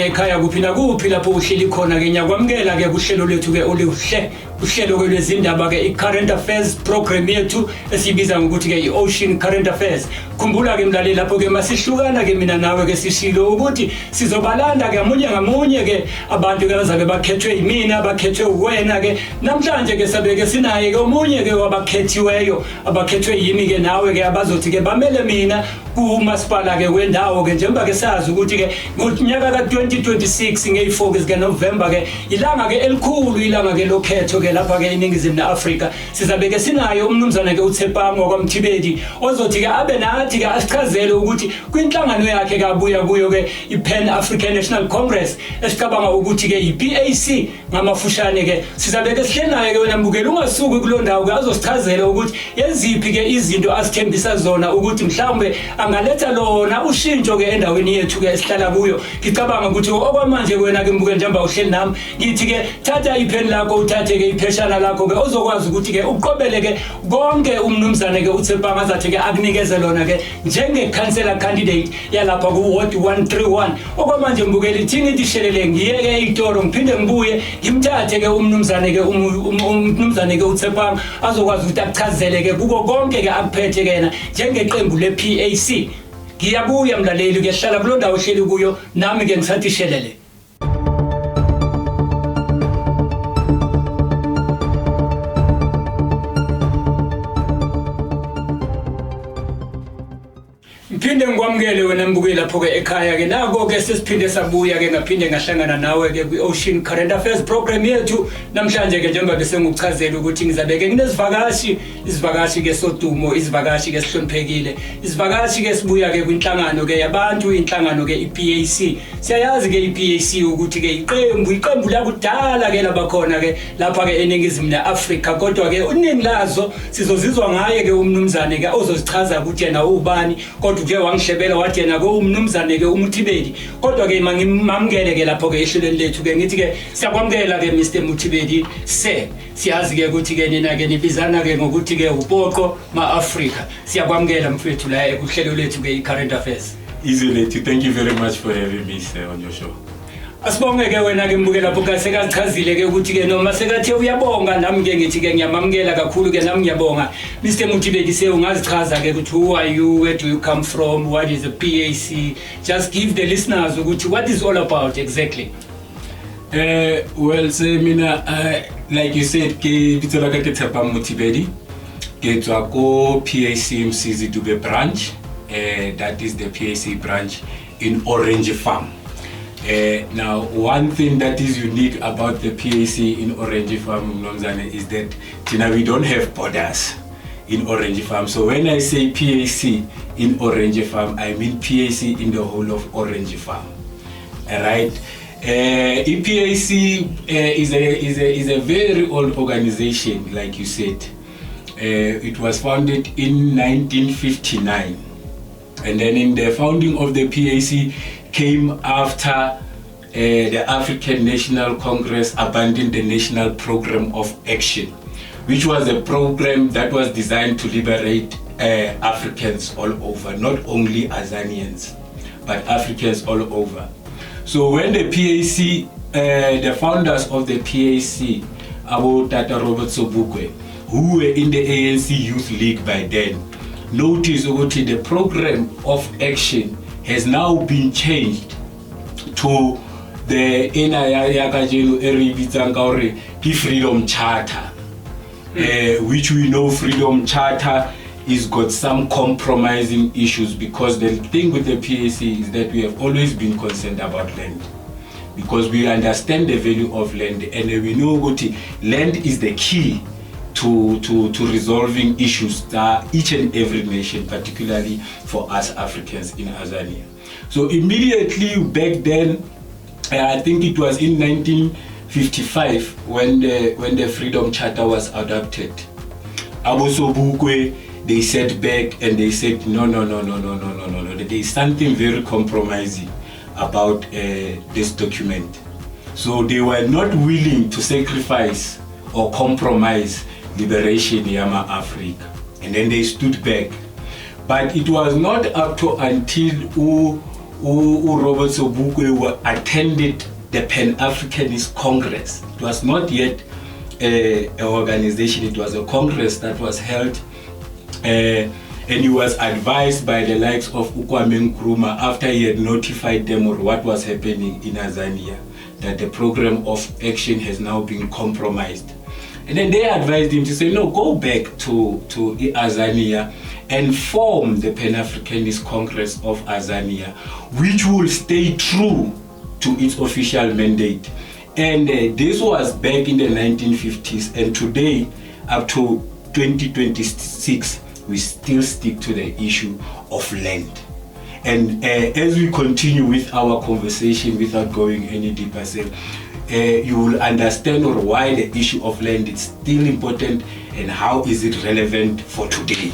ekhaya kuphi nakuphi lapho uhleli khona ke nyakwamkela ke kuhlelo lethu ke oluhle uhlelo ke lwezindaba ke i-current affairs program yethu esibiza ngokuthi ke i-Ocean Current Affairs. Khumbula ke mlaleli lapho ke masihlukana ke mina nawe ke sishilo ukuthi sizobalanda ke ngamunye ke abantu ke bazabe bakhethwe yimina bakhethwe uwena ke namhlanje ke sabe ke sinaye ke omunye ke wabakhethiweyo abakhethwe yimi ke nawe ke abazothi ke bamele mina kumasipala ke wendawo ke njengoba ke sazi ukuthi ke ngonyaka ka2026 nge4 ke November ke ilanga ke elikhulu ilanga ke lokhetho ke lapha ke eNingizimu Afrika sizabe ke sinayo umnumzana ke uThepanga kwaMthibeli ozothi ke abe nathi ke asichazele ukuthi kwinhlangano yakhe kabuya kuyo ke iPan African National Congress esicabanga ukuthi ke iPAC ngamafushane ke sizabe ke sihlenayo ke wena mbukela ungasuki kulondawo ke azosichazela ukuthi yeziphi ke izinto asithembisa zona ukuthi mhlawumbe angaletha lona ushintsho ke endaweni yethu ke esihlala kuyo. Ngicabanga ukuthi okwamanje wena ke mbukela njengoba uhleli nami ngithi ke thatha iPen lakho uthathe ke ipheshana lakho ke ozokwazi ukuthi ke uqobele ke konke umnumzane ke uThepanga azathi ke akunikeze lona ke njenge councillor candidate yalapha ku Ward 131. Okwamanje mbukela ithini ithishelele ngiye ke iToro ngiphinde ngibuye ngimthathe ke umnumzane ke uThepanga azokwazi ukuthi akuchazele ke kuko konke ke akuphethe kena njengeqembu lePAC. Ngiyabuya mlaleli ke hlala kulondawo ohleli kuyo nami ke ngisathi shelele. Phinde ngikwamukele wena mbukeli lapho ke ekhaya ke nako ke sesiphinde sabuya ke ngaphinde ngahlangana nawe ke kwi-Ocean Current Affairs program yethu namhlanje ke njengoba bese ngikuchazela ukuthi ngizabeke izivakashi ke sodumo izivakashi ke sihloniphekile izivakashi ke sibuya ke kwinhlangano ke yabantu inhlangano ke iPAC. Siyayazi ke iPAC ukuthi ke iqembu lakudala ke labakhona ke lapha ke eNingizimu Afrika kodwa ke uningi lazo sizozizwa ngaye ke umnumzane ke ozosichaza ukuthi yena ubani kodwa ke wangihlebela wathi yena ko umnumzane ke uMthibeli kodwa ke mangimamukele ke lapho ke ehlelweni lethu ke ngithi ke siyakwamukela ke Mr Mthibeli siyazi ke ukuthi ke nina ke nibizana ke ngokuthi ke upoqo ma-Afrika. Siyakwamukela mfethu la ekuhlelo lethu ke i-Current Affairs. Easily, thank you very much for having me sir, on your show. Asibonge ke wena ke mbukela lapho sekazichazile ke ukuthi ke noma sekathe uyabonga nami ke ngithi ke ngiyamamukela kakhulu ke nami ngiyabonga. Mr Mthibeli ungazichaza ke ukuthi who are you, where do you come from, what is a PAC? Just give the listeners ukuthi what is all about exactly. Well say mina like you said ke bitsola ka ke Thepang Mthibeli ke tswa ko PAC Msizi Dube branch that is the PAC branch in Orange Farm. Now, one thing that is unique about the PAC in Orange Farm is that we don't have borders in Orange Farm. So when I say PAC in Orange Farm, I mean PAC in the whole of Orange Farm. Alright. EPAC is a very old organization, like you said. It was founded in 1959, and then in the founding of the PAC came after the African National Congress abandoned the National Program of Action, which was a program that was designed to liberate Africans all over, not only Azanians, but Africans all over. So when the PAC, the founders of the PAC, about Tata Robert Sobukwe, who were in the ANC Youth League by then, noticed that the program of action has now been changed to the Freedom Charter, which we know Freedom Charter is got some compromising issues, because the thing with the PAC is that we have always been concerned about land, because we understand the value of land, and we know what land is the key to resolving issues that each and every nation, particularly for us Africans in Azania. So immediately back then, I think it was in 1955 when the Freedom Charter was adopted. Abu Sobukwe, they sat back and they said no. There is something very compromising about this document. So they were not willing to sacrifice or compromise liberation Yama Africa, and then they stood back. But it was not up to until Robert Sobukwe attended the Pan-Africanist Congress. It was not yet an organization, it was a congress that was held, and he was advised by the likes of Kwame Nkrumah after he had notified them of what was happening in Tanzania, that the program of action has now been compromised. And then they advised him to say, no, go back to Tanzania and form the Pan-Africanist Congress of Tanzania, which will stay true to its official mandate. And this was back in the 1950s, and today, up to 2026, we still stick to the issue of land. And as we continue with our conversation, without going any deeper, you will understand why the issue of land is still important and how is it relevant for today.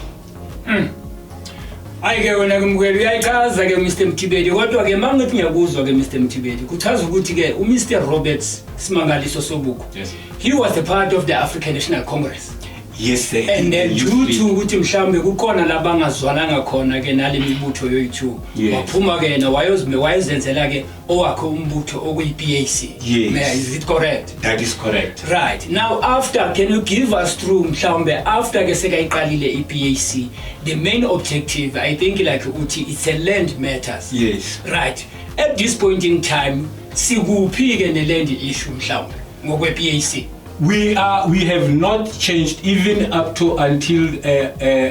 Ayike wena kumkweli uyayichaza ke Mr Mthibeli, kodwa ke mangithi ngiyakuzwa ke Mr Mthibeli kuchaza ukuthi ke uMr Robert Smangaliso Sobukwe, yes, he was a part of the African National Congress. Yes, sir. And then due to ukuthi mhlawumbe kukhona labangazwananga khona ke nale mibutho yoyi2, waphuma ke na wayezenzela ke owakhe umbutho okuyi-PAC. Yes. Is it correct? That is correct. Right. Now after, can you give us through mhlawumbe after ke sekayiqalile i-PAC, the main objective, I think like ukuthi it's a land matters. Yes. Right. At this point in time, sikuphi ke ne-land issue mhlawumbe ngokwe-PAC? We have not changed even up to until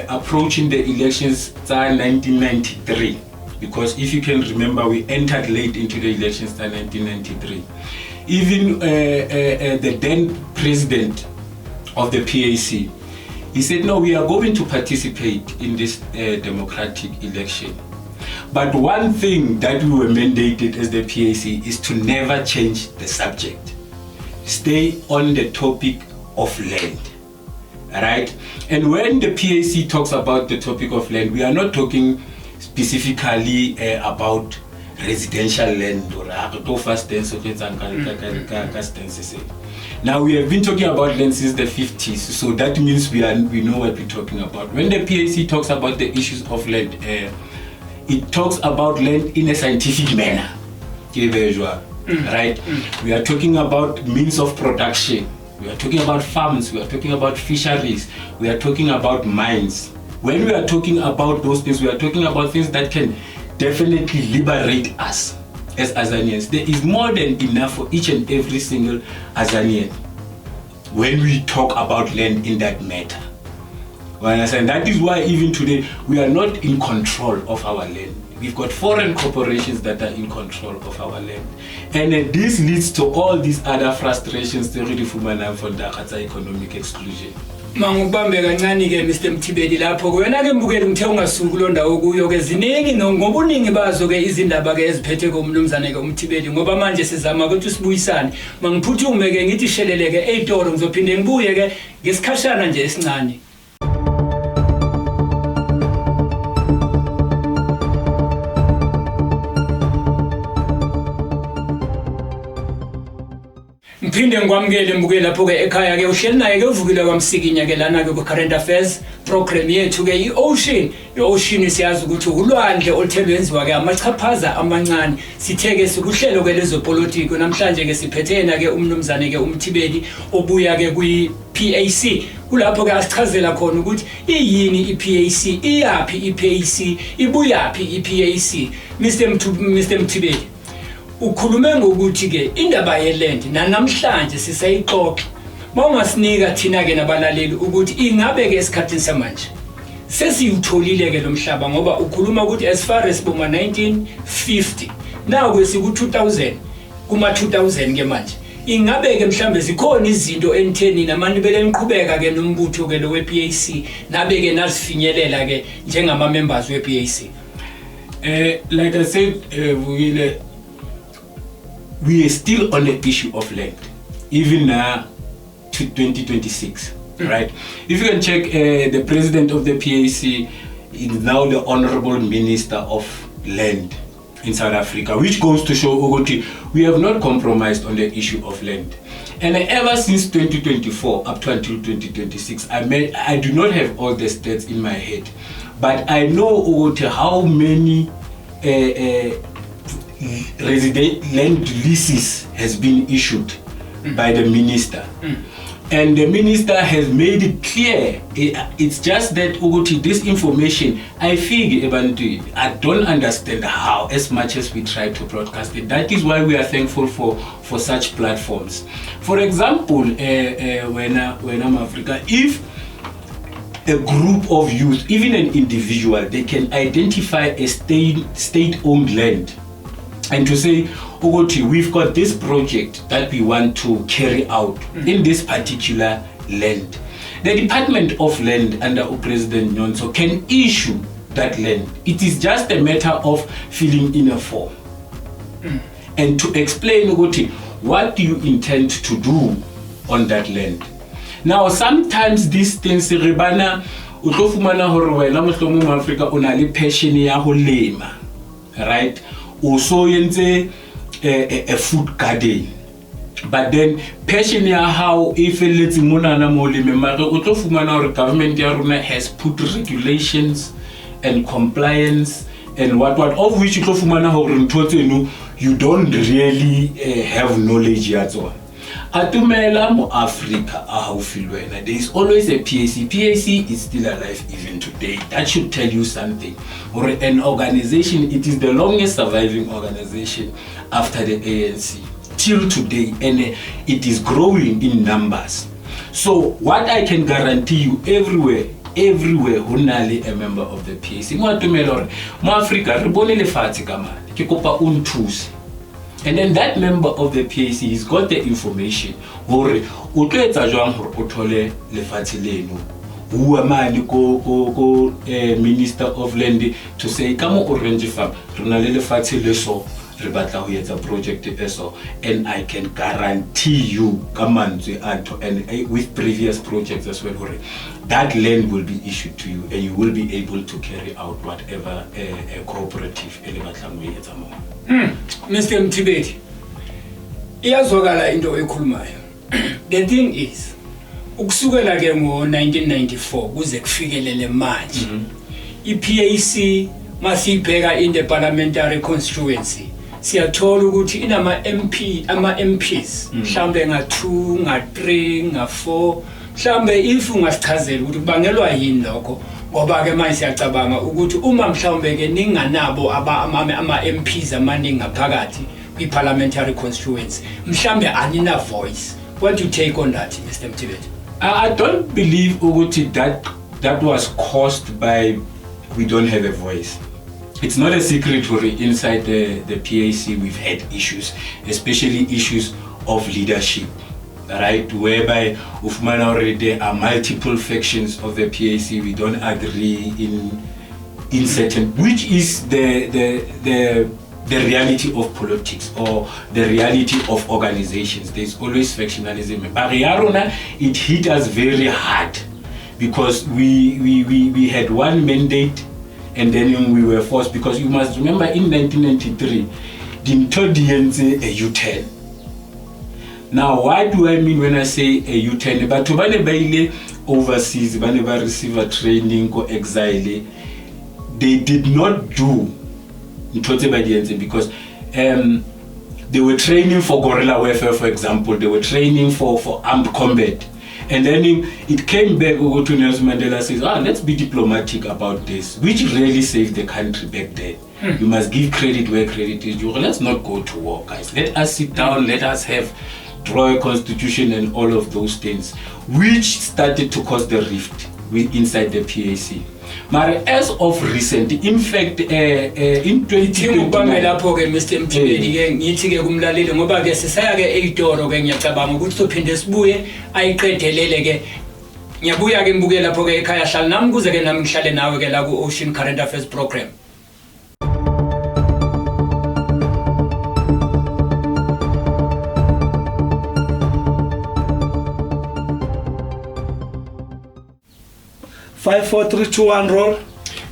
approaching the elections in 1993, because if you can remember, we entered late into the elections in 1993. Even the then president of the PAC, he said, no, we are going to participate in this democratic election. But one thing that we were mandated as the PAC is to never change the subject. Stay on the topic of land, right? And when the PAC talks about the topic of land, we are not talking specifically about residential land or now we have been talking about land since the 50s, so that means we know what we're talking about. When the PAC talks about the issues of land, it talks about land in a scientific manner. Right? We are talking about means of production, we are talking about farms, we are talking about fisheries, we are talking about mines. When we are talking about those things, we are talking about things that can definitely liberate us as Azanians. There is more than enough for each and every single Azanian when we talk about land in that matter. And that is why even today we are not in control of our land. We've got foreign corporations that are in control of our land. And this leads to all these other frustrations from the economic exclusion. Mangubambe kancane ke Mr Mthibeli lapho wena ke mbukeli ngithe ungasuku londa okuyo ke ziningi ngobuningi bazo ke izindaba ke eziphethe komnumzane ke uMthibeli, ngoba manje sizama ukuthi sibuyisane. Mangiphuthume ke ngithi shelele ke eyitoro, ngizophinde ngibuye ke ngesikhashana nje esincane. Mphinde ngikwamukele mbukeli lapho ke ekhaya ke uhleli naye ke uvukile kwamsikinya ke lana ke ku current affairs program yethu ke i-ocean siyazi ukuthi ulwandle oluthelwenziwa ke amachaphaza amancane. Sitheke sikuhlelo ke lezopolitiki namhlanje ke siphethena ke umnumzane ke uMthibeli obuya ke kwi-PAC. Kulapho ke asichazela khona ukuthi iyini i-PAC, iyapi i-PAC, ibuyapi i-PAC. Mr Mthibeli, ukhulume ngokuthi ke indaba yeland namhlanje sisayixoxa. Mawungasinika thina ke nabalaleli ukuthi ingabe ke esikhathini samanje sesiyutholile ke lo mhlaba, ngoba ukhuluma ukuthi as far as boma 1950 now kwesiku 2000 kuma 2000 ke manje ingabe ke mhlambe zikhona izinto entheni namani beleniqhubeka ke nombutho ke lo we-PAC nabe ke nazifinyelela ke njengama members we-PAC? Like I said, we are still on the issue of land, even now to 2026, right? If you can check, the president of the PAC is now the Honorable Minister of Land in South Africa, which goes to show we have not compromised on the issue of land. And ever since 2024 up to until 2026, I do not have all the stats in my head, but I know how many land leases has been issued by the minister. And the minister has made it clear. It's just that this information, I don't understand how, as much as we try to broadcast it. That is why we are thankful for such platforms. For example, when I'm Africa, if a group of youth, even an individual, they can identify a state-owned land and to say, we've got this project that we want to carry out in this particular land. The Department of Land under President Nyonso can issue that land. It is just a matter of filling in a form and to explain what do you intend to do on that land. Now, sometimes these things, Ribana, utofumana hore wena mohlomong mo Africa una le passion ya ho lema, right? Also yenze a food garden, but then passion ya how if let's monana mo leme mara utofumana hore government ya rona has put regulations and compliance and what of which utofumana hore ntho tseno you don't really have knowledge yet on. Atumela mo Africa there is always a PAC. PAC is still alive even today. That should tell you something. Or an organization, it is the longest surviving organization after the ANC till today, and it is growing in numbers. So what I can guarantee you, everywhere honali a member of the PAC. Mo atumela mo Africa re bone lefatshe ka mane ke kopa unthuse. And then that member of the PAC has got the information. Hore o tlo etsa jwang hore o thole lefatshe leno. Bua mane ko Minister of Land to say ka mo Orange Farm re na le lefatshe le so re batla ho etsa project eso, and I can guarantee you ka mantswe atho and with previous projects as well hore that land will be issued to you and you will be able to carry out whatever a cooperative ele batlang ho etsa mo. Mr. Mtibeti, iyazwakala into ekhulumayo. The thing is, ukusukela ke ngo-1994 kuze kufikelele manje, i-PAC masibheka in the parliamentary constituency, siyathola ukuthi ama-MPs mhlambe nga-2, nga-3, nga-4, mhlambe if ungasichazela ukuthi kubangelwa yini lokho. Ngoba ke manje siyacabanga ukuthi uma mhlawumbe ke ninganabo ama-MPs amaningi ngaphakathi kwi-parliamentary constituency, mhlambe anina voice. What do you take on that, Mr. Mtibeti? I don't believe ukuthi that was caused by we don't have a voice. It's not a secret for inside the PAC we've had issues, especially issues of leadership. Right, whereby ufumana already there are multiple factions of the PAC. We don't agree in certain, which is the reality of politics or the reality of organizations. There's always factionalism. But it hit us very hard because we had one mandate and then we were forced, because you must remember in 1993, the a U-turn. Now, what do I mean when I say a U-turn? But to baile overseas, whenever receive a training or exile, they did not do because they were training for guerrilla warfare, for example. They were training for armed combat. And then it came back to Nelson Mandela says, let's be diplomatic about this, which really saved the country back then. You must give credit where credit is due. Let's not go to war, guys. Let us sit down, let us draw a constitution and all of those things, which started to cause the rift inside the PAC. But as of recent, in fact, in 2020, Mr. Mtibeti ngithi ke kumlaleli ngoba ke sisaya ke eyitoro ke ngiyacabanga ukuthi sophinde sibuye ayiqedelele ke. Ngiyabuya ke ngibuke lapho ke ekhaya hlala nami kuze ke nami ngihlale nawe ke la ku Ocean Current Affairs program. Five, 4, 3, 2, 1 roll.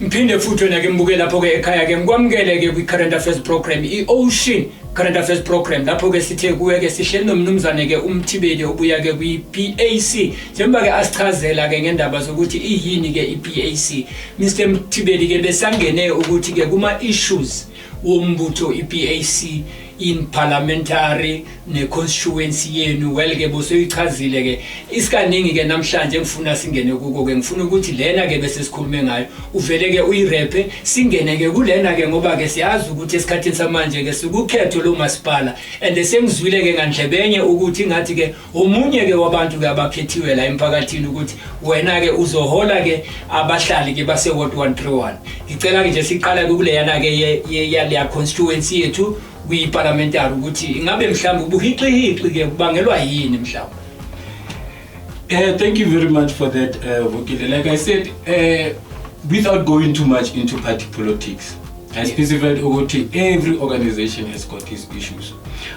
Mphinde futhi wena ke mbuke lapho ke ekhaya ke ngikwamukele ke kwi-Current Affairs program i-Ocean current affairs program lapho ke sithe kuye ke sihleli nomnumzane ke uMthibeli obuya ke kwi-PAC njengoba ke asichazela ke ngendaba zokuthi iyini ke i-PAC. Mr Mthibeli ke besangene ukuthi ke kuma issues wombutho i-PAC in parliamentary ne constituency yenu well ke bosoyichazile ke isikaningi ke namhlanje ngifuna singene kuko ke ngifuna ukuthi lena ke bese sikhulume ngayo uvele ke uyirepe singene ke kulena ke ngoba ke siyazi ukuthi esikhathini samanje ke sikukhetho lo masipala and sengizwile ke ngandlebenye ukuthi ngathi ke omunye ke wabantu ke abakhethiwe la emphakathini ukuthi wena ke uzohola ke abahlali ke base ward 131. Ngicela ke nje siqala kuleyana ke ya constituency yethu kwi-parliamentary ukuthi ingabe mhlawumbe ubuhiqi ke kubangelwa yini mhlawumbe. Thank you very much for that, Vukile. Like I said, without going too much into party politics, I specified ukuthi every organization has got its issues.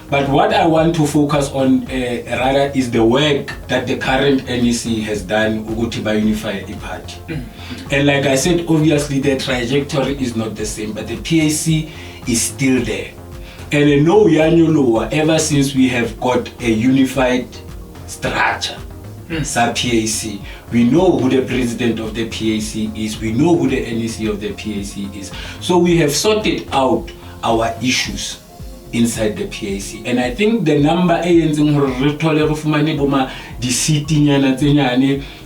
But what I want to focus on rather is the work that the current NEC has done ukuthi by unify a party. And like I said, obviously the trajectory is not the same, but the PAC is still there. And no Yanyoloa, ever since we have got a unified structure, PAC, we know who the president of the PAC is, we know who the NEC of the PAC is. So we have sorted out our issues inside the PAC. And I think the number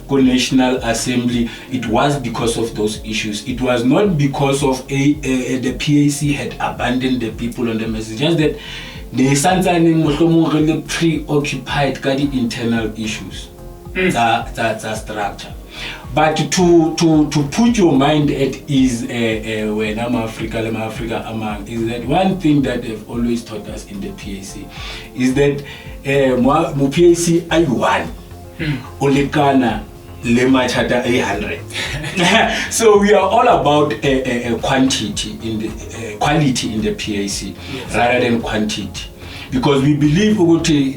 National Assembly, it was because of those issues. It was not because of the PAC had abandoned the people on the message. Just that they really preoccupied with the internal issues. That's a structure. But to put your mind at ease when I'm Africa among is that one thing that they've always taught us in the PAC is that PAC I won. Olekana Lemachata 800. So we are all about quantity in the quality in the PAC rather than quantity, because we believe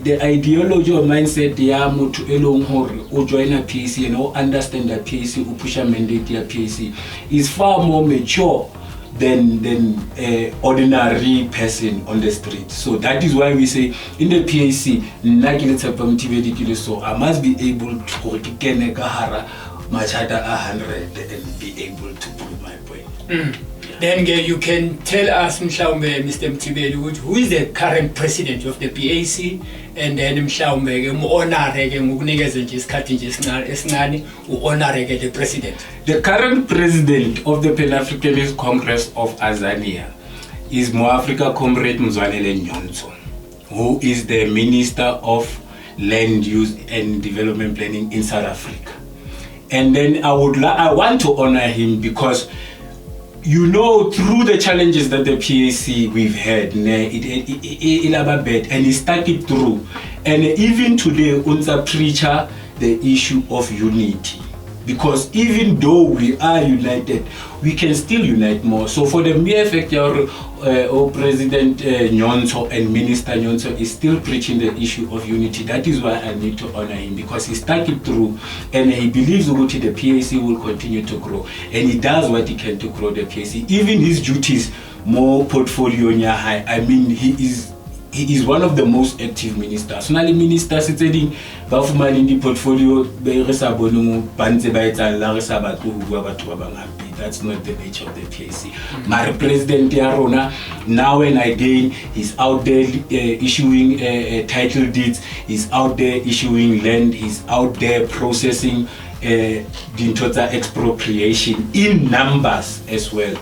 the ideology or mindset to or join a PAC and understand that PAC or push a mandate a PAC is far more mature than ordinary person on the street. So that is why we say in the PAC, so I must be able to get Machata 100 and be able to prove my point. Then you can tell us, Mr. Mthibeli, who is the current president of the PAC, and then the president. The current president of the Pan-Africanist Congress of Azania is Moafrika Comrade Mzwanele Nyonso, who is the Minister of Land Use and Development Planning in South Africa. And then I want to honor him because through the challenges that the PAC we've had, and he stuck it through. And even today, Unza preacher the issue of unity. Because even though we are united, we can still unite more. So for the mere fact President Nyonso and Minister Nyonso is still preaching the issue of unity, that is why I need to honor him, because he stuck it through and he believes the PAC will continue to grow. And he does what he can to grow the PAC. Even his duties, more portfolio high. I mean, he is one of the most active ministers. Sonali minister sitting bafumana in the portfolio that's not the nature of the PAC. My president Yarona, now and again, he's out there issuing title deeds, he's out there issuing land, he's out there processing the total expropriation in numbers as well.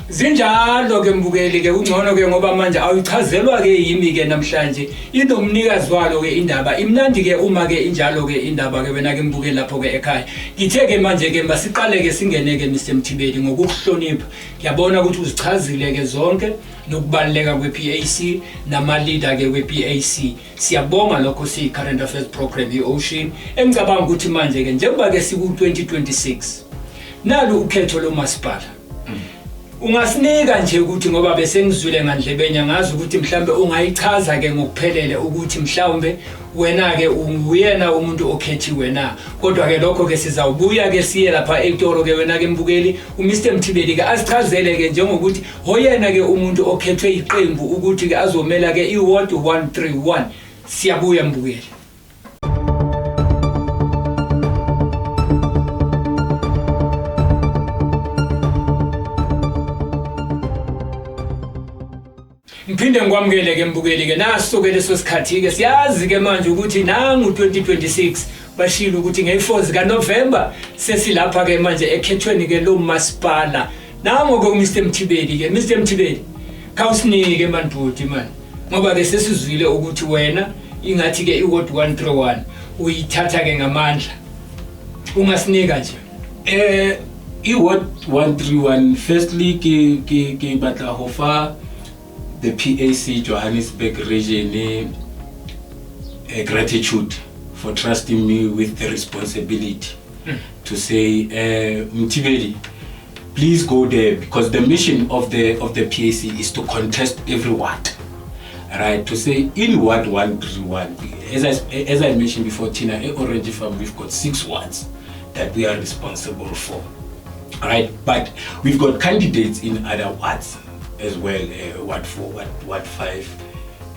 Zinjalo ke mbukeli ke ungcono ke ngoba manje awuchazelwa ke yimi ke namhlanje inomnikazi walo ke indaba imnandi ke uma ke injalo ke indaba ke wena ke mbukeli lapho ke ekhaya ngithe ke manje ke masiqale ke singene ke Mr Mthibeli ngokuhlonipha ngiyabona ukuthi uzichazile ke zonke nokubaleka kwe-PAC nama leader ke kwe-PAC siyabonga lokho si current affairs program i-Ocean engicabanga ukuthi manje ke njengoba ke siku 2026 nalu ukhetho lo masipala ungasinika nje ukuthi ngoba bese ngizwile ngandlebenya ngazi ukuthi mhlambe ungayichaza ke ngokuphelele ukuthi mhlawumbe wena ke uyena umuntu okhethiwe na. Kodwa ke lokho ke sizawubuya ke siye lapha eToro ke wena ke mbukeli uMr Mthibeli ke asichazele ke njengokuthi hoyena ke umuntu okhethwe iqembu ukuthi ke azomela ke iWard 131. Siyabuya mbukeli. Ngiphinde ngikwamukele ke mbukeli ke naso ke leso sikhathi ke siyazi ke manje ukuthi nangu 2026 bashilo ukuthi nge4 zika November sesilapha ke manje ekhethweni ke lo masipala. Nango ke uMr Mthibeli ke Mr Mthibeli khawusinike mandbuti man. Ngoba ke sesizwile ukuthi wena ingathi ke iWard 131 uyithatha ke ngamandla. Ungasinika nje. iWard 131 firstly ke batla ho fa the PAC Johannesburg region gratitude for trusting me with the responsibility to say Mthibeli, please go there, because the mission of the PAC is to contest every ward, right? To say in Ward 131, as I mentioned before, Tina, Orange Farm, we've got 6 wards that we are responsible for, right? But we've got candidates in other wards as well, Ward 4, Ward 5,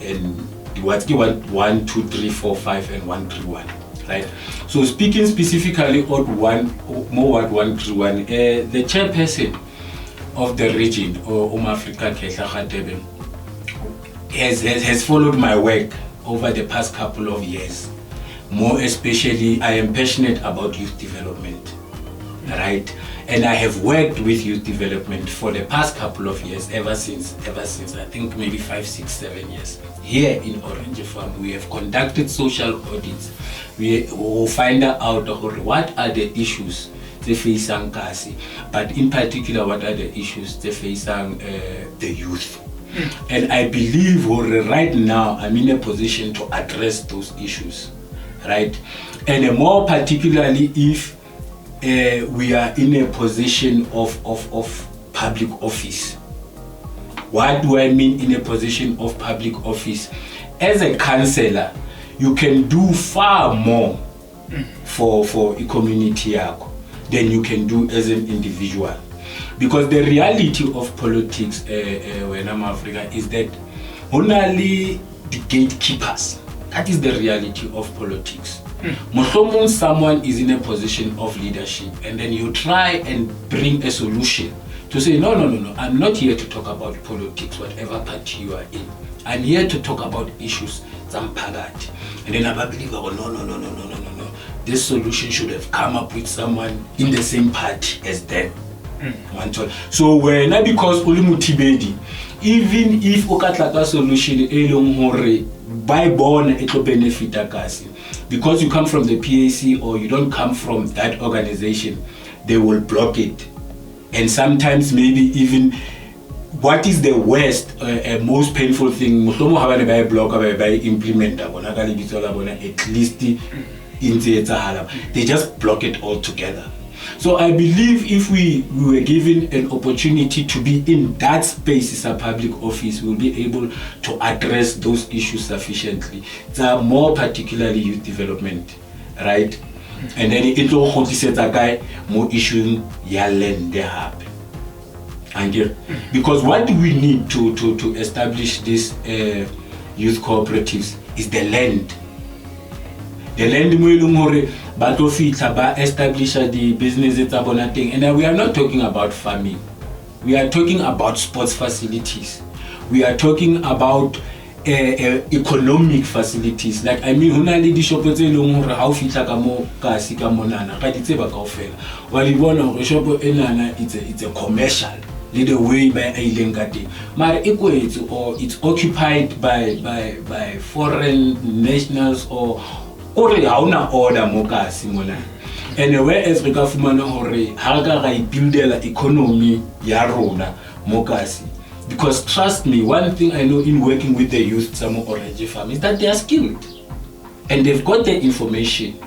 and Ward 1, 2, 3, 4, 5, and 131, right? So speaking specifically on Ward 131, the chairperson of the region, or Africa Kehla has followed my work over the past couple of years. More especially, I am passionate about youth development, right? And I have worked with youth development for the past couple of years, ever since I think maybe 5, 6, 7 years. Here in Orange Farm, we have conducted social audits. We will find out what are the issues they face Kasi, but in particular, what are the issues they face the youth. And I believe right now I'm in a position to address those issues, right? And more particularly if we are in a position of public office. What do I mean in a position of public office? As a councillor, you can do far more for a community than you can do as an individual. Because the reality of politics when I'm Africa is that only the gatekeepers. That is the reality of politics. Someone is in a position of leadership and then you try and bring a solution to say, no, I'm not here to talk about politics, whatever party you are in. I'm here to talk about issues, Zampagat. And then I believe, no. This solution should have come up with someone in the same party as them. So when because Mthibeli, even if okatlaka solution by born it will benefit Akasi, because you come from the PAC or you don't come from that organization, they will block it. And sometimes maybe even what is the worst most painful thing by block by implement at least they just block it altogether. So I believe if we were given an opportunity to be in that space as a public office, we'll be able to address those issues sufficiently. More particularly youth development, right? And then it will set a guy more issue land they happen. Because what do we need to establish these youth cooperatives is the land. The land but establish the business and we are not talking about farming. We are talking about sports facilities. We are talking about economic facilities. Like I mean, hona di shop tse leng hore ha o fitla ka mo ka se ka monana ga ditse ba kaofela. Wa di bona hore shop enana it's a commercial. The way by island cutting, but it's occupied by foreign nationals or hauna order mokasi mona. And whereas we got fumana hore haga ga buildela economy ya rona mokasi. Because trust me, one thing I know in working with the youth some Orange Farm is that they are skilled and they've got the information.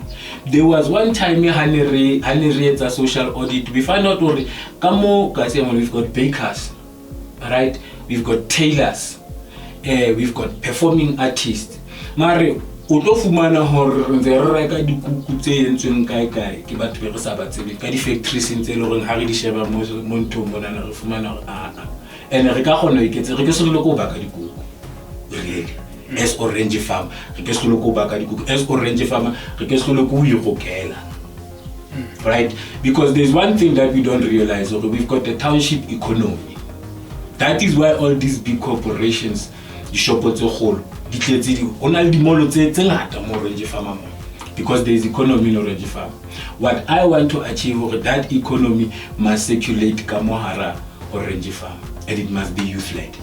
There was one time Hanere a social audit. We found out we've got bakers, right? We've got tailors, we've got performing artists. Mare, o tlo fumana hore re ntse re reka dikuku tse entsweng kae ke batho be re sa ba tsebe ka di-factories tse le gore ha re di sheba mo nthong monana re fumana gore and re ka kgona iketse re ke se le go baka dikuku really as orange farm re ke se le go baka dikuku as orange farmer re ke se le go ikokela right because there's one thing that we don't realize okay, we've got the township economy. That is why all these big corporations di-shopo tse kgolo di tletse o na le dimolo tse ngata mo orange farm because there is economy in orange farm. What I want to achieve is that economy must circulate ka mo hara orange farm and it must be youth led.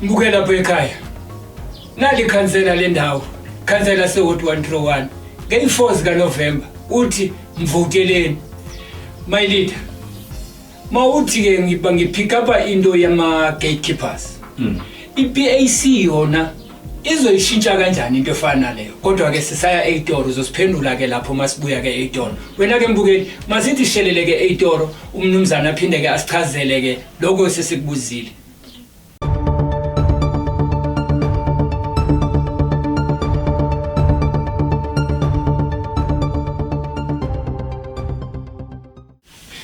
Mbukela pho ekhaya nali khansela lendawo khansela se Ward 131 ngeyi4 ka November uthi mvoteleni my leader mawuthi ke ngipick up into yama gatekeepers iPAC yona izoyishintsha kanjani into efana leyo kodwa ke sisaya eToro uzosiphendula ke lapho masibuya ke eToro wena ke mbukeli masithi shelele ke eToro umnumzana aphinde ke asichazele ke lokho sesikubuzile.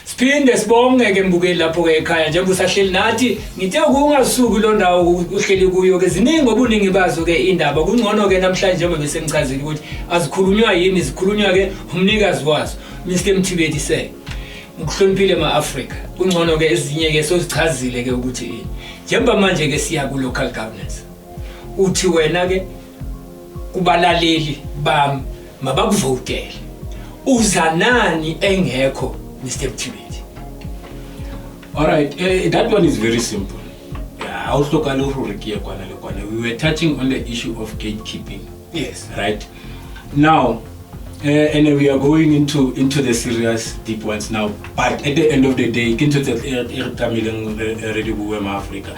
Siphinde sibonge ke mbukeli lapho ke ekhaya njengoba usahleli nathi ngithe kungasuku lo ndawo uhleli kuyo ke ziningi obuningi bazo ke indaba kungcono ke namhlanje njengoba bese ngichazile ukuthi azikhulunywa yini zikhulunywa ke umnikazi wazo Mr Mthibeli se ukuhloniphile ma-Afrika kungcono ke ezinye ke sozichazile ke ukuthi yini njengoba manje ke siya ku local governance uthi wena ke kubalaleli bami mabakuvotele uzanani engekho Mr Mthibeli. All right, that one is very simple. We were touching on the issue of gatekeeping. Yes. Right. Now, and we are going into the serious deep ones now. But at the end of the day, into the Africa.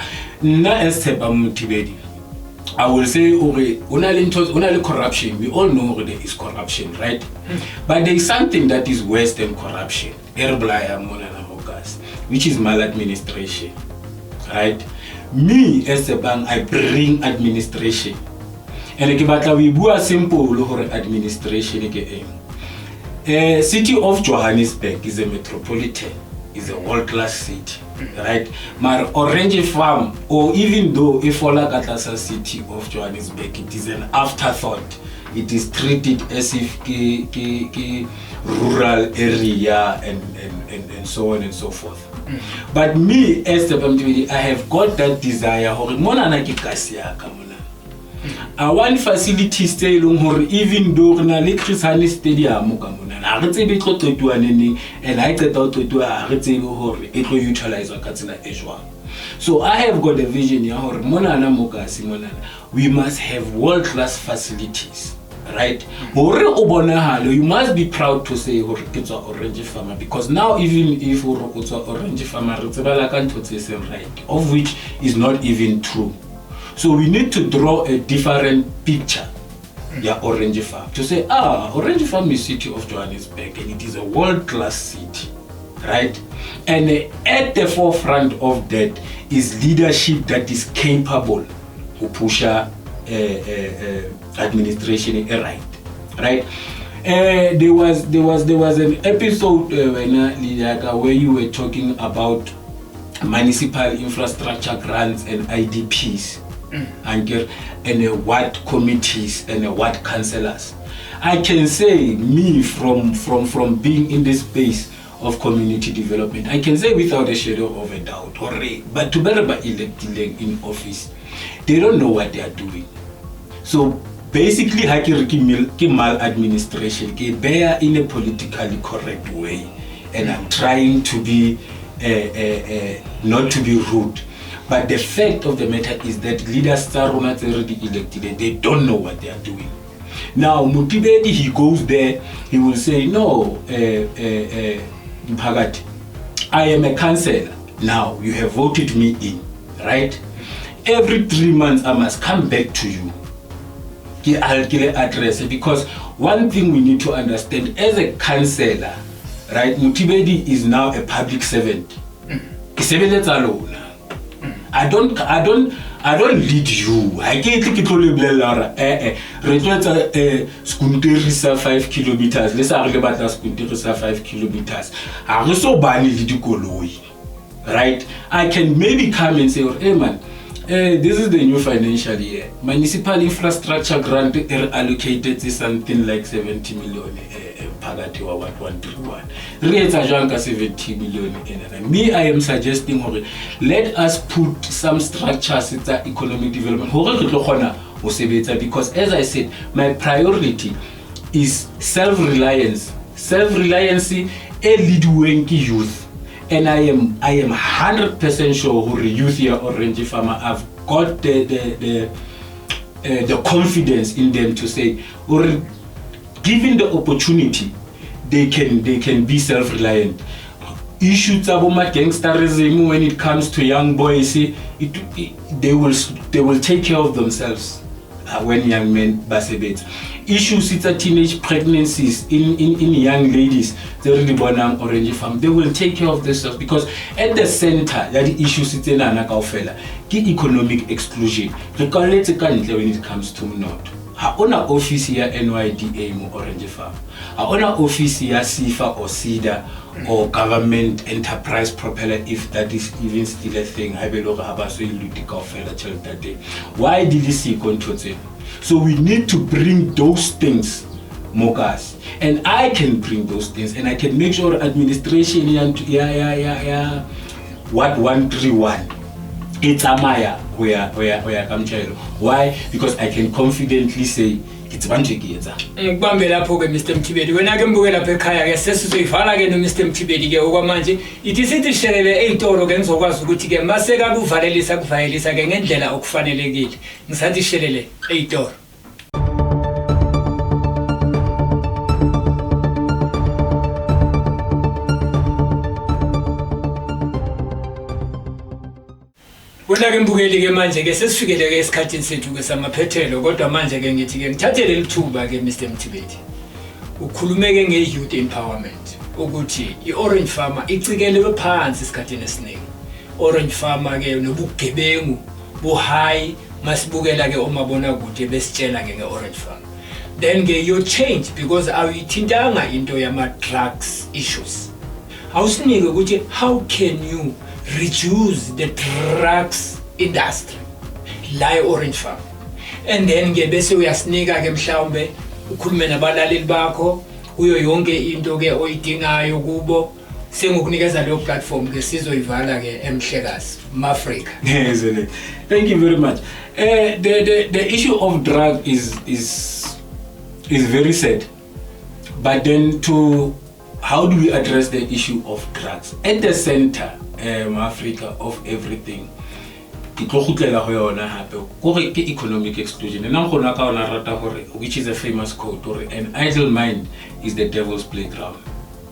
I will say, only corruption. We all know there is corruption, right? But there is something that is worse than corruption, which is maladministration, right? Me as a bank, I bring administration, and we do simple administration. City of Johannesburg is a metropolitan, is a world-class city. Right, my Orange Farm, or even though if Olakatasa City of Johannesburg, it is an afterthought. It is treated as if rural area and so on and so forth. But me as the family, I have got that desire. I want facilities stay long even though na electricity stadium and I get out to utilize so I have got a vision we must have world-class facilities, right? You must be proud to say it's an orange farmer because now even if it's an orange farmer right, of which is not even true. So we need to draw a different picture. Yeah, Orange Farm. To say, Orange Farm is city of Johannesburg and it is a world-class city, right? And at the forefront of that is leadership that is capable to push administration right? There was an episode where you were talking about municipal infrastructure grants and IDPs. And what committees and what councillors. I can say me from being in this space of community development, I can say without a shadow of a doubt, but to be elected in office, they don't know what they are doing. So basically, maladministration, they are in a politically correct way, and I'm trying to be not to be rude. But the fact of the matter is that leaders are already elected, they don't know what they are doing. Now, Mutibedi, he goes there, he will say, no, Mpagat, I am a councillor. Now, you have voted me in, right? Every 3 months, I must come back to you. I'll address it because one thing we need to understand, as a councillor, right, Mutibedi is now a public servant. I I don't lead you. I can't take it all Skunteri 5 kilometers. Let's talk about Skunteri 5 kilometers. I'm so bani lidikoloi. Right? I can maybe come and say, hey man, this is the new financial year. Municipal infrastructure grant allocated to something like 70 million. Pagati wa 131. Rietsa jwanka 70 million. Me, I am suggesting let us put some structures in the economic development. Because as I said, my priority is self-reliance. Self-reliancy, a lead youth. And I am 100% sure who youth here Orange Farmer have got the confidence in them to say, or given the opportunity, they can be self-reliant. Issues about gangsterism when it comes to young boys, they will take care of themselves when young men basebet. Issues with teenage pregnancies in young ladies, they really born on Orange Farm. They will take care of themselves because at the center, that the issues is in economic exclusion. When it comes to not. Ha ona office ya NYDA mo Orange Farm. Ha ona office ya SIFA or SIDA or government enterprise propeller, if that is even still a thing. Why did you see control? So we need to bring those things, Mokas, and I can bring those things, and I can make sure administration what 131. It's a Maya where come child. Why? Because I can confidently say it's one together. Bambela poke Mr. Mtibedi. When I can go up a kayak, says to Fala again to Mr. Mtibedi, Ogamanji, it is a share 8 or against Ogas Gutiga, Masega, Varelisa, Vailis again, and Della Okfanele Gate, Nsati Sherele, 8 or. Wena ke mbukeli ke manje ke sesifikele ke esikhathini sethu ke samaphethelo kodwa manje ke ngithi ke ngithathele lithuba ke Mr Mtibedi ukhulumeke nge-youth empowerment ukuthi i-Orange Farmer icikelwe phansi esikhathini esiningi. Orange Farmer ke nobugebengu buhigh masibukela ke omabona kude besitshela ke nge-Orange Farmer. Then ke you change because awuyithintanga into yama drugs issues. Awusinike ukuthi how can you reduce the drugs industry la Orange Farm, and then ke bese uyasinika ke mhlawumbe ukhulume nabalaleli bakho kuyo yonke into ke oyidingayo kubo sengokunikeza leyo platform ke sizoyivala ke eMhlekazi Africa. Yes, thank you very much. The issue of drug is very sad, but then how do we address the issue of drugs at the center Africa of everything? Economic exclusion, which is a famous quote, or an idle mind is the devil's playground.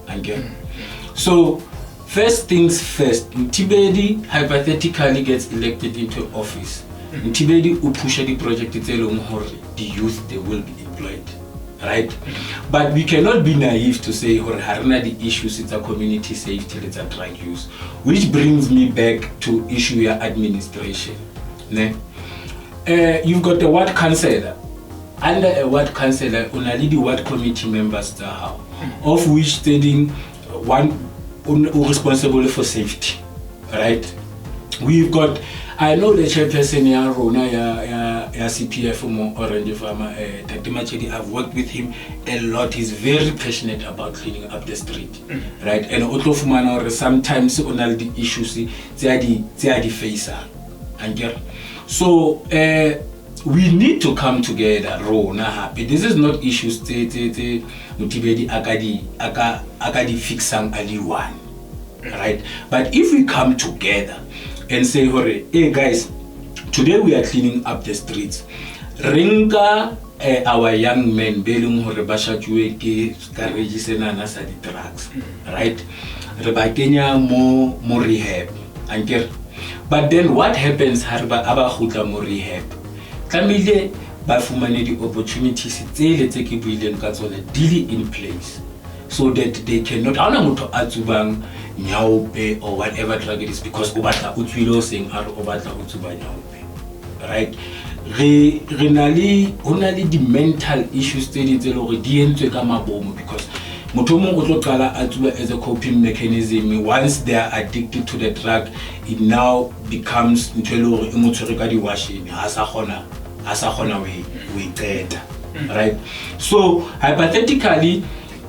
Again. So first things first, Mtibedi hypothetically gets elected into office. Mtibedi upusha the project the youth they will be employed. Right? But we cannot be naive to say the issues it's a community safety, it's a drug use. Which brings me back to issue your administration. You've got a ward councillor. Under a ward councillor, only the ward committee members are, of which stating one responsible for safety. Right? We've got, I know the chairperson ya CPF from Orange Farmer, I've worked with him a lot. He's very passionate about cleaning up the street, right? And sometimes on all the issues, they are the facer. So we need to come together. This is not issues. Mutibedi akadi fixang ali one, right? But if we come together and say, hey guys, today we are cleaning up the streets. Ringa our young men belung rebasha jueke karejisena nasa di drugs, right? Rebakenya mo rehab. But then what happens harba aba khuta mo rehab? Kamile ba fumane di opportunities tsele tse ke buileng ka tsone daily in place so that they cannot ana motho a tsubang nyaope or whatever drug it is because o batla o tswilo seng a re o batla o tsuba nyaope. right? Re na le di mental issues tse di tselo re di entswe ka mabomo, because motho mongwe o tlo qala a tsuba as a coping mechanism. Once they are addicted to the drug, it now becomes ntho le hore e motshwere ka di washing, ha sa khona we qeta, right? So hypothetically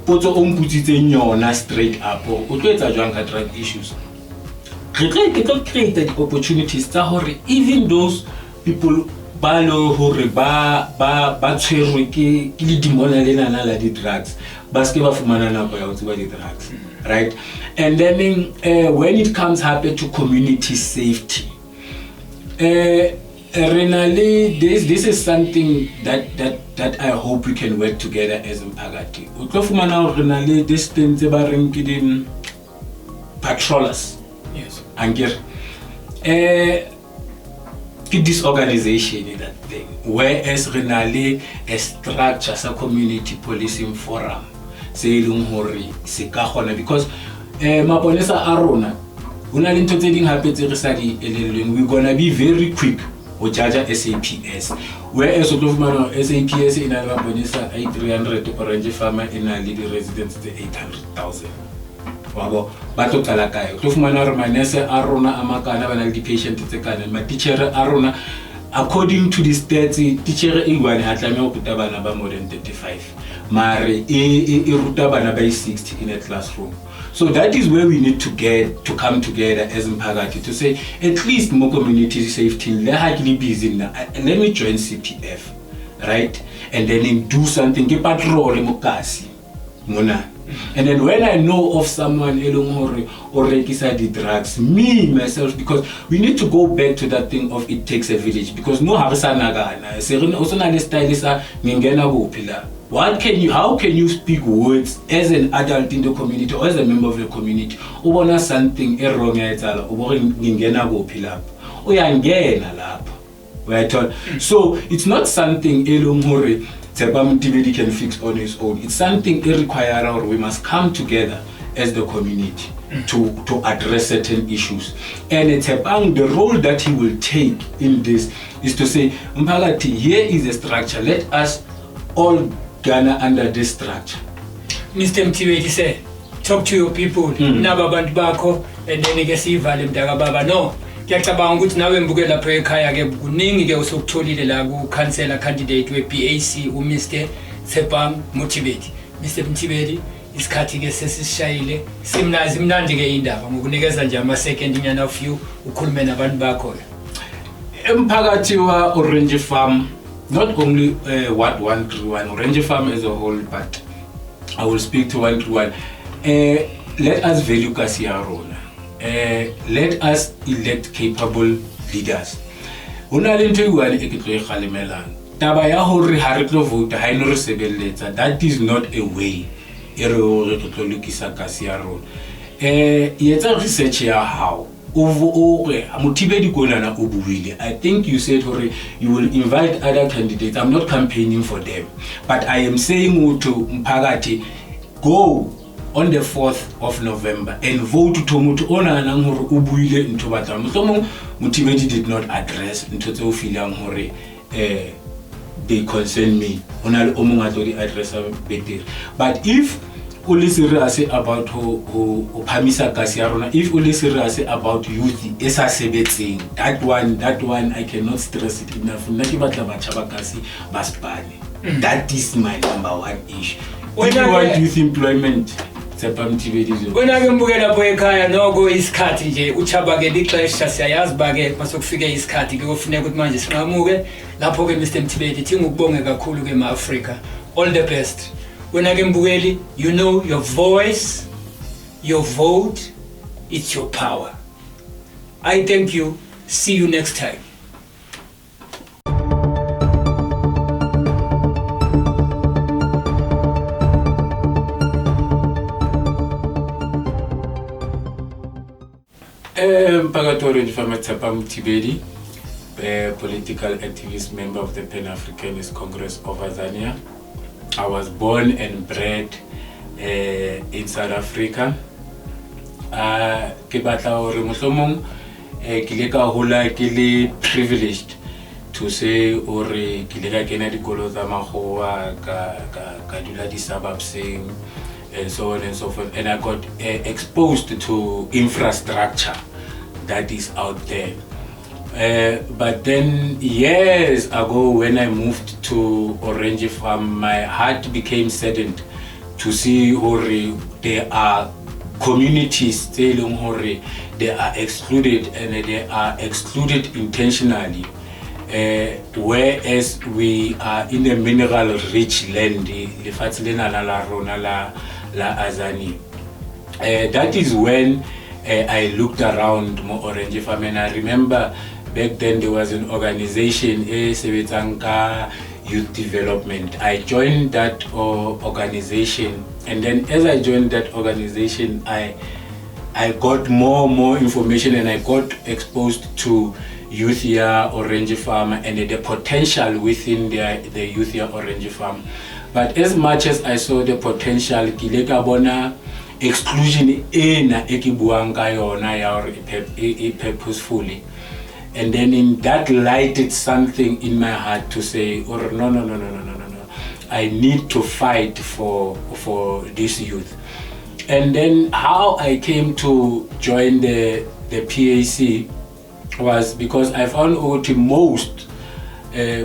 potso o mputsitseng yona straight up, o tlo etsa jwang ka drug issues? Re tlo create the opportunities tsa hore even those people ba lo hore ba tshwerwe ke le dimona lena la di drugs, ba ske ba fumana nako ya ho tsuba di drugs, right? And then when it comes happen to community safety, renally this is something that I hope we can work together as umphakathi. O tlo fumana renally this thing tse ba reng ke di patrollers, yes, angere disorganization in that thing, whereas renally a structure sa community policing forum se ileng hore se ka gona, because maponesa a rona una le ntho tse ding hape tse re sa di elellweng. We're gonna be very quick o charge SAPS, whereas o tlo fumana SAPS ina le maponesa 300, Orange Farmer ina le di residents tse 800,000. Wabo ba tlo qala kae? O tlo fumana hore manese a rona a makana ba na le di patient tse kana, ma teacher a rona according to the stats teacher e one ha tlameha ho ruta bana ba more than 35, mare e ruta bana ba 60 in a classroom. So that is where we need to come together as umphakathi to say at least more community safety le ha ke busy now, let me join CPF, right? And then do something ke patrol mo kasi mona. And then when I know of someone elong or rekisa the drugs, me myself, because we need to go back to that thing of it takes a village, because no harisa nagana serena also na stylisa ngena go phila. How can you speak words as an adult in the community or as a member of the community? Ubona something wrong ya etsala ubore ngena go phila uyangena lapha, right? So it's not something elong hore Tebamtibedi can fix on his own. It's something it requires, or we must come together as the community to address certain issues. And Tebang, the role that he will take in this is to say, Mpagati, here is a structure. Let us all gather under this structure. Mr. Mtibedi said, talk to your people, Nababantu bako, and then you can see Valim Dagababa. No. Ngiyacabanga ukuthi nawe mbuke lapha ekhaya ke kuningi ke usokutholile la ku councillor candidate we PAC uMr Tsepang Mtibedi. Mr Mtibedi isikhathi ke sesishayile simnandi ke indaba ngokunikeza nje ama second nyana of you ukhulume nabantu bakho. Emphakathi wa Orange Farm, not only what 131 Orange Farm as a whole, but I will speak to 131. Let us value Kasiarona. Let us elect capable leaders. Una le ntho e buane e ke tlo e kgalemelang. Taba ya hore ha re tlo vote ha eno re sebeletsa, that is not a way e re re tlo lokisa kasi ya rona. Yetsa research ya how Mutibedi konana o buile. I think you said hore you will invite other candidates. I'm not campaigning for them, but I am saying to Mpagati, go on the 4th of November and vote to Mutu ona nang hore o buile ntho batla. Mohlomong Mutibedi did not address ntho tse o filang hore they concern me. Ona le o mong a tlo di addressa better. But if only serious about who phamisa kasi ya rona, if only serious about youth esa sebetseng, that one I cannot stress it enough. Nna ke batla batjha ba kasi ba spane. That is my number one issue. If you want youth employment, wena ke mbukela lapho ekhaya noko isikhathi nje uchabakela ixesha siyayazi bake masokufika isikhathi ke kufuneka ukuthi manje singamuke lapho ke Mr Mtibedi thi ngikubonge kakhulu ke ma-Africa. All the best. Wena ke mbukeli, you know your voice, your vote, it's your power. I thank you. See you next time. Mpagatori Nfama Tsapa Mtibedi, political activist, member of the Pan-Africanist Congress of Tanzania. I was born and bred in South Africa. Ke batla hore mohlomong ke le ka hola ke le privileged to say or ke le ka kena dikolo tsa makgowa ka dula di suburbsing and so on and so forth, and I got exposed to infrastructure that is out there. But then years ago when I moved to Orange Farm, my heart became saddened to see hore there are communities telling hore they are excluded, and they are excluded intentionally, whereas we are in a mineral rich land, la Azani. That is when I looked around more Orange Farm, and I remember back then there was an organization, Sebetsanka Youth Development. I joined that organization, and then as I joined that organization, I got more information, and I got exposed to Youth Year Orange Farm and the potential within the Youth Year Orange Farm. But as much as I saw the potential, kileka bona exclusion ena ekibuang ka yona ya or purposefully. And then in that lighted something in my heart to say, or no. I need to fight for this youth. And then how I came to join the PAC was because I found out most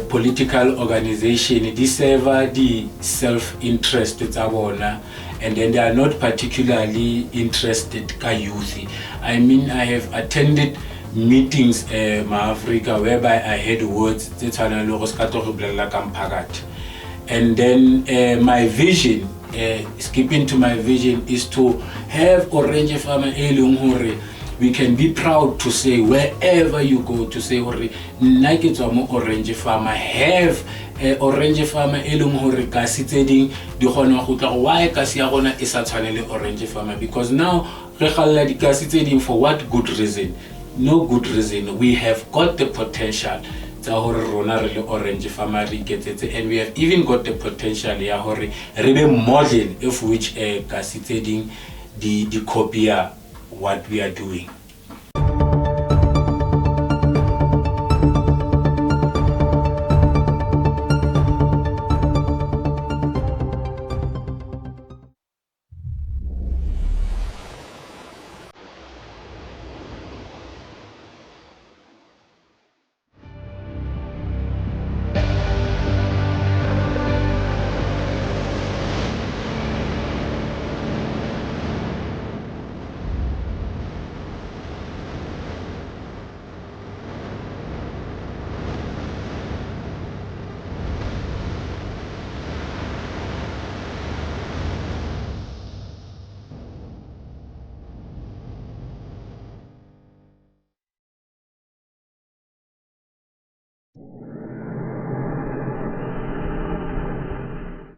political organization deserve the self-interest and then they are not particularly interested ka youth. I mean, I have attended meetings Africa whereby I heard words and then my vision, skipping to my vision, is to have Orange Farm we can be proud to say wherever you go to say like it's Orange Farm, have Orange Farm kasi tse ding di kgona go tla why kasi ya gona e sa tshwanele Orange Farm, because now re galla di kasi tse ding for what good reason? No good reason. We have got the potential tsa hore rona re le Orange Farm re iketsetse, and we have even got the potential ya hore re be model of which kasi tse ding di copy what we are doing.